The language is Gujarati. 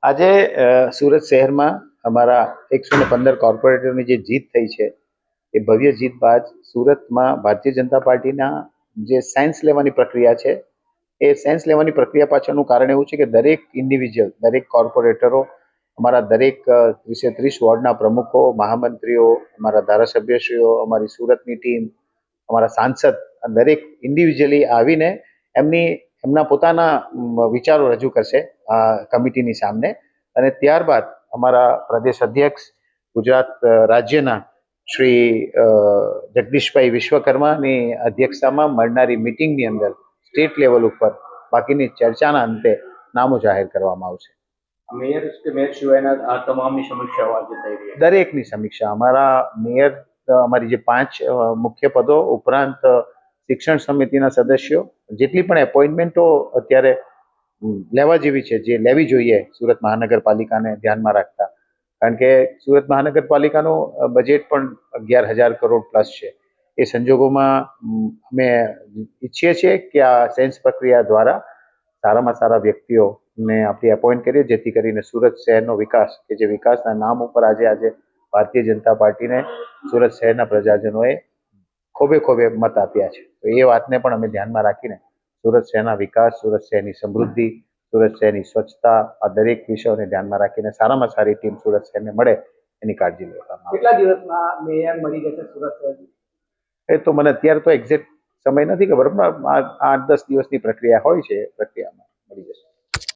આજે સુરત શહેરમાં અમારા 115 કોર્પોરેટરની જે જીત થઈ છે એ ભવ્ય જીત બાદ સુરતમાં ભારતીય જનતા પાર્ટીના જે સાયન્સ લેવાની પ્રક્રિયા છે એ સાયન્સ લેવાની પ્રક્રિયા પાછળનું કારણ એવું છે કે દરેક ઇન્ડિવિજ્યુઅલ, દરેક કોર્પોરેટરો, અમારા દરેક 30 વોર્ડના પ્રમુખો, મહામંત્રીઓ, અમારા ધારાસભ્યશ્રીઓ, અમારી સુરતની ટીમ, અમારા સાંસદ દરેક ઇન્ડિવિજ્યુઅલી આવીને એમના પોતાના વિચારો રજૂ કરશે આ કમિટીની સામે. અને ત્યારબાદ અમારા પ્રદેશ અધ્યક્ષ ગુજરાત રાજ્યના શ્રી જગદીશભાઈ વિશ્વકર્માની અધ્યક્ષતામાં મળનારી મિટિંગની અંદર સ્ટેટ લેવલ ઉપર બાકીની ચર્ચાના અંતે નામો જાહેર કરવામાં આવશે. મેયર સિવાયના આ તમામની સમીક્ષાઓ આજે થઈ રહી છે. દરેકની સમીક્ષા અમારા મેયર, અમારી જે 5 મુખ્ય પદો ઉપરાંત શિક્ષણ સમિતિના સદસ્યો, જેટલી પણ એપોઇન્ટમેન્ટો અત્યારે લેવા જેવી છે, જે લેવી જોઈએ સુરત મહાનગરપાલિકાને ધ્યાનમાં રાખતા, કારણ કે સુરત મહાનગરપાલિકાનું બજેટ પણ 11,000 કરોડ પ્લસ છે. એ સંજોગોમાં અમે ઈચ્છીએ છીએ કે આ સેન્સ પ્રક્રિયા દ્વારા સારામાં સારા વ્યક્તિઓને આપણે એપોઇન્ટ કરીએ, જેથી કરીને સુરત શહેરનો વિકાસ, કે જે વિકાસના નામ ઉપર આજે ભારતીય જનતા પાર્ટીને સુરત શહેરના પ્રજાજનોએ ખોબે ખોબે મત આપ્યા છે. તો એ વાતને પણ અમે ધ્યાનમાં રાખીને સુરત શહેરના વિકાસ, સુરત શહેરની સમૃદ્ધિ, સુરત શહેરની સ્વચ્છતા, આ દરેક વિષયોને ધ્યાનમાં રાખીને સારામાં સારી ટીમ સુરત શહેરને મળે એની કાળજી લેવામાં આવે. કેટલા દિવસમાં મેયર મળી જશે સુરત શહેર? એ તો મને અત્યારે તો એક્ઝેક્ટ સમય નથી ખબર, પણ 8-10 દિવસની પ્રક્રિયા હોય છે, પ્રક્રિયામાં મળી જશે.